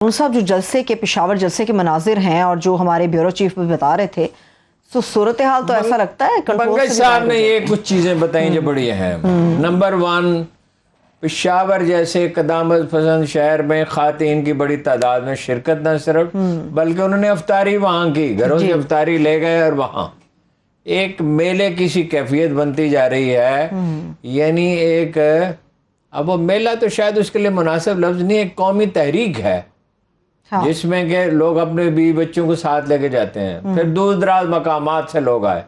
صاحب جو جلسے کے پشاور جلسے کے مناظر ہیں اور جو ہمارے بیورو چیف بھی بتا رہے تھے، تو صورتحال تو ایسا لگتا ہے بنگش صاحب نے یہ کچھ چیزیں بتائیں جو بڑی اہم۔ نمبر 1، پشاور جیسے قدامت پسند شہر میں خواتین کی بڑی تعداد میں شرکت نہ صرف بلکہ انہوں نے افطاری وہاں کی، گھروں سے افطاری لے گئے اور وہاں ایک میلے کی سی کیفیت بنتی جا رہی ہے۔ یعنی ایک، اب وہ میلہ تو شاید اس کے لیے مناسب لفظ نہیں، ایک قومی تحریک ہے جس میں کہ لوگ اپنے بیوی بچوں کو ساتھ لے کے جاتے ہیں، پھر دور دراز مقامات سے لوگ آئے،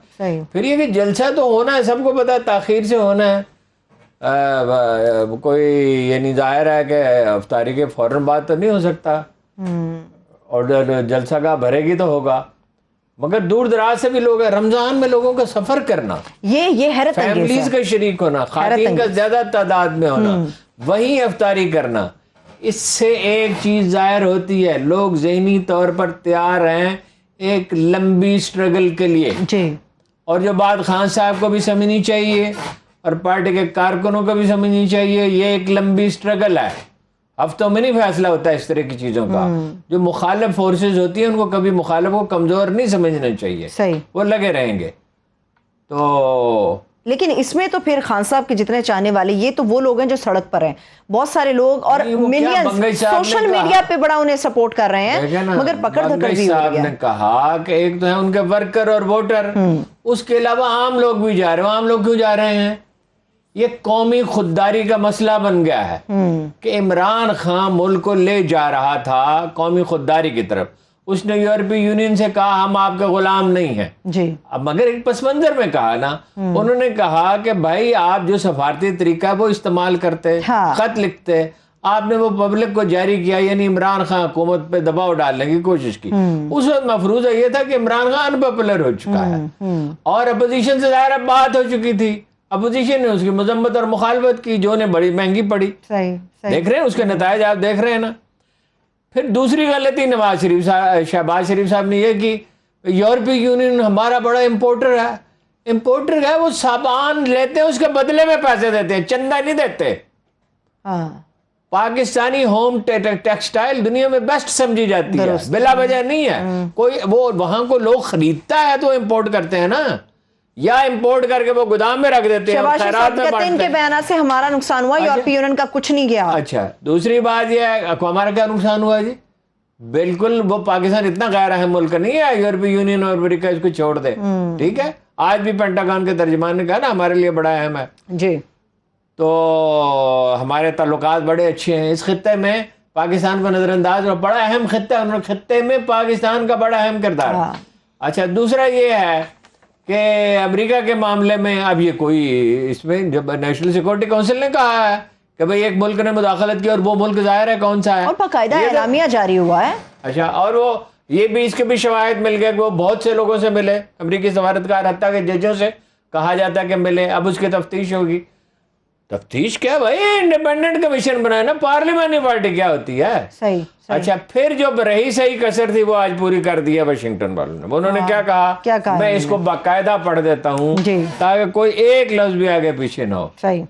پھر یہ کہ جلسہ تو ہونا ہے، سب کو پتا ہے تاخیر سے ہونا ہے، کوئی یعنی ظاہر ہے کہ افطاری کے فوراً بعد تو نہیں ہو سکتا، اور جلسہ کا بھرے گی تو ہوگا، مگر دور دراز سے بھی لوگ ہیں۔ رمضان میں لوگوں کا سفر کرنا، یہ حیرت انگیز ہے، فیملیز کا شریک ہونا، خواتین کا زیادہ تعداد میں ہونا، وہیں افطاری کرنا، اس سے ایک چیز ظاہر ہوتی ہے، لوگ ذہنی طور پر تیار ہیں ایک لمبی سٹرگل کے لیے، اور جو بات خان صاحب کو بھی سمجھنی چاہیے اور پارٹی کے کارکنوں کو بھی سمجھنی چاہیے، یہ ایک لمبی سٹرگل ہے، ہفتوں میں نہیں فیصلہ ہوتا اس طرح کی چیزوں کا۔ جو مخالف فورسز ہوتی ہیں ان کو کبھی مخالف کو کمزور نہیں سمجھنا چاہیے، وہ لگے رہیں گے۔ تو لیکن اس میں تو پھر خان صاحب کے جتنے چاہنے والے یہ تو وہ لوگ ہیں جو سڑک پر ہیں، بہت سارے لوگ اور ملینز سوشل میڈیا پہ بڑا انہیں سپورٹ کر رہے ہیں، مگر پکڑ دھکڑ بھی ہو صاحب گیا۔ نے کہا کہ ایک تو ہے ان کے ورکر اور ووٹر، اس کے علاوہ عام لوگ بھی جا رہے ہیں۔ عام لوگ کیوں جا رہے ہیں؟ یہ قومی خودداری کا مسئلہ بن گیا ہے کہ عمران خان ملک کو لے جا رہا تھا قومی خودداری کی طرف، اس نے یورپی یونین سے کہا ہم آپ کے غلام نہیں ہیں، اب مگر ایک پس منظر میں کہا نا، انہوں نے کہا کہ بھائی آپ جو سفارتی طریقہ ہے وہ استعمال کرتے، خط لکھتے، آپ نے وہ پبلک کو جاری کیا، یعنی عمران خان حکومت پہ دباؤ ڈالنے کی کوشش کی۔ اس وقت مفروضہ یہ تھا کہ عمران خان پاپولر ہو چکا ہے اور اپوزیشن سے ظاہر بات ہو چکی تھی، اپوزیشن نے اس کی مذمت اور مخالفت کی جو نے بڑی مہنگی پڑی، دیکھ رہے ہیں اس کے نتائج، آپ دیکھ رہے ہیں نا۔ پھر دوسری غلطی شہباز شریف صاحب نے یہ کی، یورپی یونین ہمارا بڑا امپورٹر ہے، وہ سامان لیتے ہیں اس کے بدلے میں پیسے دیتے ہیں، چندہ نہیں دیتے۔ پاکستانی ہوم ٹیکسٹائل دنیا میں بیسٹ سمجھی جاتی ہے، بلا وجہ نہیں ہے، کوئی وہ وہاں کو لوگ خریدتا ہے تو امپورٹ کرتے ہیں نا، یا امپورٹ کر کے وہ گودام میں رکھ دیتے ہیں، خیرات میں بانٹتے ہیں۔ ان کے بیانات سے ہمارا نقصان ہوا، یورپی یونین کا کچھ نہیں گیا۔ اچھا، دوسری بات یہ ہے ہمارا کیا نقصان ہوا جی؟ بالکل، وہ پاکستان اتنا غیر اہم ملک نہیں ہے، یورپی یونین اور امریکہ اس کو چھوڑ دے، ٹھیک ہے؟ آج بھی پینٹاگون کے ترجمان نے کہا نا ہمارے لیے بڑا اہم ہے، جی، تو ہمارے تعلقات بڑے اچھے ہیں اس خطے میں، پاکستان کو نظر انداز اور بڑا اہم خطہ ہے، خطے میں پاکستان کا بڑا اہم کردار۔ اچھا، دوسرا یہ ہے کہ امریکہ کے معاملے میں اب یہ کوئی اس میں جب نیشنل سیکورٹی کونسل نے کہا ہے کہ بھئی ایک ملک نے مداخلت کی اور وہ ملک ظاہر ہے کون سا ہے، اور باقاعدہ اعلامیہ جاری ہوا ہے۔ اچھا، اور وہ یہ بھی اس کے بھی شواہد مل گئے کہ وہ بہت سے لوگوں سے ملے، امریکی سفارتکار، حتیٰ کہ ججوں سے کہا جاتا ہے کہ ملے، اب اس کی تفتیش ہوگی۔ تفتیش کیا بھائی، انڈیپینڈنٹ کمیشن بنائے نا، پارلیمانی پارٹی کیا ہوتی ہے؟ صحیح۔ اچھا، پھر جو رہی صحیح کسر تھی وہ آج پوری کر دی ہے واشنگٹن والوں نے۔ انہوں نے کیا کہا، میں اس کو باقاعدہ پڑھ دیتا ہوں تاکہ کوئی ایک لفظ بھی آگے پیچھے نہ ہو۔ صحیح۔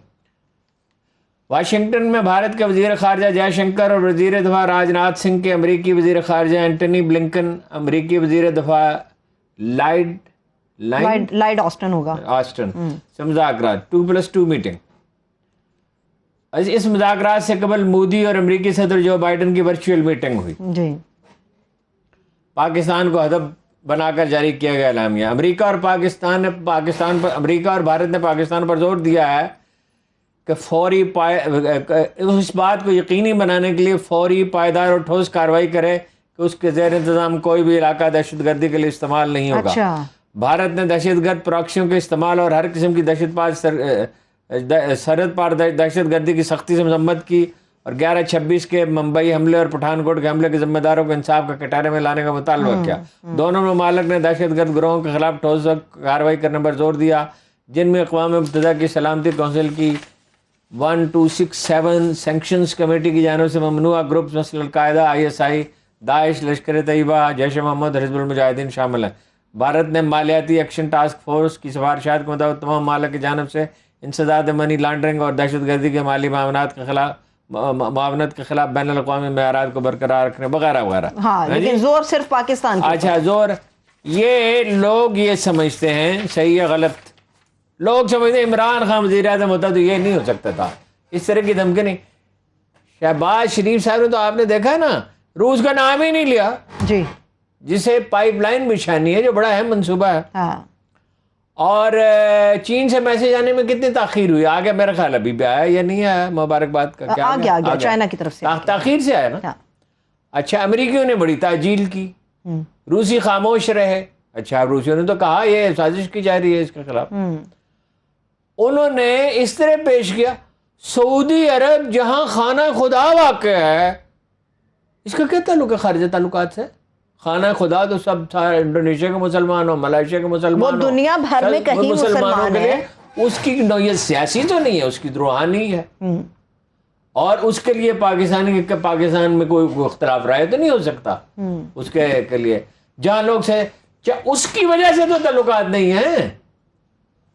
واشنگٹن میں بھارت کے وزیر خارجہ جے شنکر اور وزیر دفاع راج ناتھ سنگھ کے امریکی وزیر خارجہ اینٹنی بلنکن، امریکی وزیر دفاع لائیڈ آسٹن ہوگا، آسٹن سے مذاکرات 2+2 میٹنگ۔ اس مذاکرات سے قبل مودی اور امریکی صدر جو بائیڈن کی ورچوئل میٹنگ ہوئی۔ جی، پاکستان کو ہدف بنا کر جاری کیا گیا اعلامیہ۔ امریکہ اور بھارت نے پاکستان پر زور دیا ہے کہ اس بات کو یقینی بنانے کے لیے فوری، پائیدار اور ٹھوس کارروائی کرے کہ اس کے زیر انتظام کوئی بھی علاقہ دہشت گردی کے لیے استعمال نہیں ہوگا۔ بھارت نے دہشت گرد پراکسیوں کے استعمال اور ہر قسم کی سرحد پار دہشت گردی کی سختی سے مذمت کی، اور 11/26 کے ممبئی حملے اور پٹھان کوٹ کے حملے کے ذمہ داروں کو انصاف کا کٹارے میں لانے کا مطالبہ کیا۔ دونوں ممالک نے دہشت گرد گروہوں کے خلاف ٹھوس کارروائی کرنے پر زور دیا، جن میں اقوام متحدہ کی سلامتی کونسل کی 1267 سینکشنز کمیٹی کی جانب سے ممنوعہ گروپس مثل القاعدہ، ISI، داعش، لشکر طیبہ، جیش محمد، حزب المجاہدین شامل ہیں۔ بھارت نے مالیاتی ایکشن ٹاسک فورس کی سفارشات کے مطابق تمام ممالک کی جانب سے انسداد منی لانڈرنگ اور دہشت گردی کے مالی معاملات کے خلاف معاونت کے خلاف بین الاقوامی معیارات کو برقرار رکھنے وغیرہ وغیرہ. ہاں لیکن زور صرف پاکستان کی. اچھا زور, یہ لوگ یہ سمجھتے ہیں, صحیح ہے غلط, لوگ سمجھتے ہیں عمران خان وزیر اعظم ہوتا تو یہ نہیں ہو سکتا تھا, اس طرح کی دھمکی نہیں. شہباز شریف صاحب نے تو آپ نے دیکھا نا روس کا نام ہی نہیں لیا, جی جسے پائپ لائن بچھانی ہے جو بڑا اہم منصوبہ ہے. ہاں اور چین سے میسج آنے میں کتنی تاخیر ہوئی, آگے میرا خیال ابھی بھی آیا یا نہیں آیا مبارکباد کا, کیا آ گیا چائنا کی طرف سے تاخیر سے آیا نا. اچھا امریکیوں نے بڑی تعجیل کی, روسی خاموش رہے. اچھا روسیوں نے تو کہا یہ سازش کی جا رہی ہے اس کے خلاف, انہوں نے اس طرح پیش کیا سعودی عرب جہاں خانہ خدا واقع ہے, اس کا کیا تعلق ہے خارجہ تعلقات سے؟ خانہ خدا تو سب تھا, انڈونیشیا کے مسلمان ہو, ملائیشیا کے مسلمان ہو, دنیا بھر میں کہیں مسلمان ہیں. اس کی نوعیت سیاسی تو نہیں ہے, اس کی روحانی ہے, اور اس کے لیے پاکستان میں کوئی اختلاف رائے تو نہیں ہو سکتا اس کے لیے, جہاں لوگ سے اس کی وجہ سے تو تعلقات نہیں ہیں,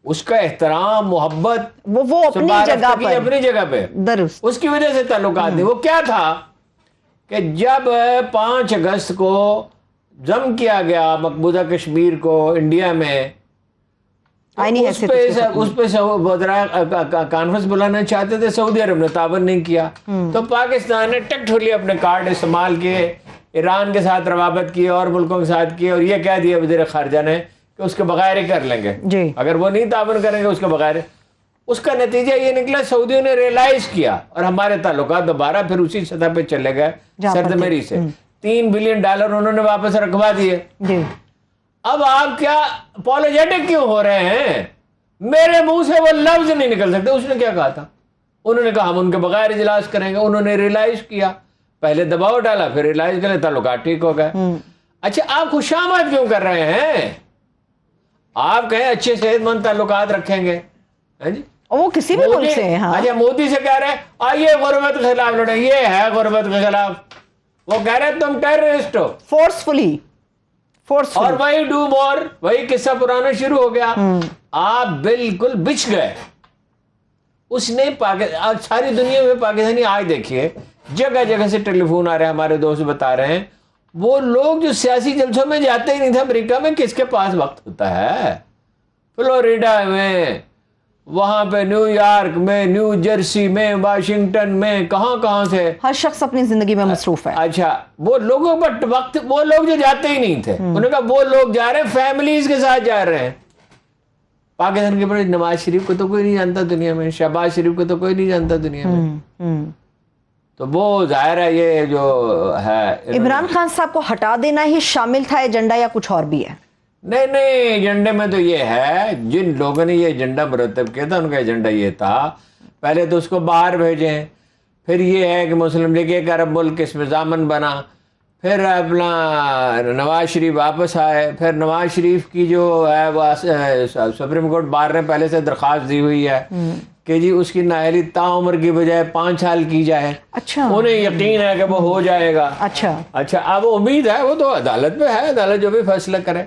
اس کا احترام محبت وہ اپنی جگہ پہ درست, اس کی وجہ سے تعلقات نہیں. وہ کیا تھا کہ جب 5 اگست کو ضم کیا گیا مقبوضہ کشمیر کو انڈیا میں, اس پہ کانفرنس بلانا چاہتے تھے, سعودی عرب نے تعاون نہیں کیا, تو پاکستان نے ٹیکٹفلی اپنے کارڈ استعمال کیے, ایران کے ساتھ روابط کیے اور ملکوں کے ساتھ کیے, اور یہ کہہ دیا وزیر خارجہ نے کہ اس کے بغیر ہی کر لیں گے, اگر وہ نہیں تعاون کریں گے اس کے بغیر. اس کا نتیجہ یہ نکلا سعودیوں نے ریئلائز کیا, اور ہمارے تعلقات دوبارہ پھر اسی سطح پہ چلے گئے سرزمری سے. $3 بلین انہوں نے واپس رکھوا دیے. اب آپ کیا اپولوجیٹک کیوں ہو رہے ہیں؟ میرے منہ سے وہ لفظ نہیں نکل سکتے. اس نے کیا کہا تھا؟ انہوں نے کہا ہم ان کے بغیر اجلاس کریں گے. انہوں نے ریئلائز کیا, پہلے دباؤ ڈالا پھر ریئلائز کرے, تعلقات ٹھیک ہو گئے. اچھا آپ خوشامد کیوں کر رہے ہیں؟ آپ کہیں اچھے صحت مند تعلقات رکھیں گے, جی وہ کسی بھی ملک سے. اچھا مودی سے کہہ رہے ہیں آئیے غربت کے خلاف لڑیں, یہ ہے غربت کے خلاف, وہ کہہ رہے تم ٹیررسٹ ہو فورسفلی, اور وہی ڈو مور, وہی قصہ پرانا شروع ہو گیا. آپ بالکل بچ گئے. اس نے ساری دنیا میں پاکستانی آج دیکھیے جگہ جگہ سے ٹیلی فون آ رہے ہیں, ہمارے دوست بتا رہے ہیں, وہ لوگ جو سیاسی جلسوں میں جاتے ہی نہیں تھے امریکہ میں, کس کے پاس وقت ہوتا ہے؟ فلوریڈا میں, وہاں پہ نیو یارک میں, نیو جرسی میں, واشنگٹن میں, کہاں سے ہر شخص اپنی زندگی میں مصروف ہے. اچھا وہ لوگوں پر وقت, وہ لوگ جو جاتے ہی نہیں تھے, انہوں نے کہا وہ لوگ جا رہے ہیں, فیملیز کے ساتھ جا رہے ہیں. پاکستان کے بڑے نواز شریف کو تو کوئی نہیں جانتا دنیا میں, شہباز شریف کو تو کوئی نہیں جانتا دنیا میں. تو وہ ظاہر ہے یہ جو ہے عمران خان صاحب کو ہٹا دینا ہی شامل تھا ایجنڈا, یا کچھ اور بھی ہے؟ نہیں ایجنڈے میں تو یہ ہے, جن لوگوں نے یہ ایجنڈا مرتب کیا تھا ان کا ایجنڈا یہ تھا پہلے تو اس کو باہر بھیجیں, پھر یہ ہے کہ مسلم لیگ ایک عرب ملک اس میں ضامن بنا, پھر اپنا نواز شریف واپس آئے, پھر نواز شریف کی جو ہے وہ سپریم کورٹ بار نے پہلے سے درخواست دی ہوئی ہے کہ جی اس کی نااہلی تعمر کی بجائے 5 سال کی جائے. اچھا انہیں یقین ہے کہ وہ ہو جائے گا. اچھا اب امید ہے, وہ تو عدالت پہ ہے, عدالت جو بھی فیصلہ کرے.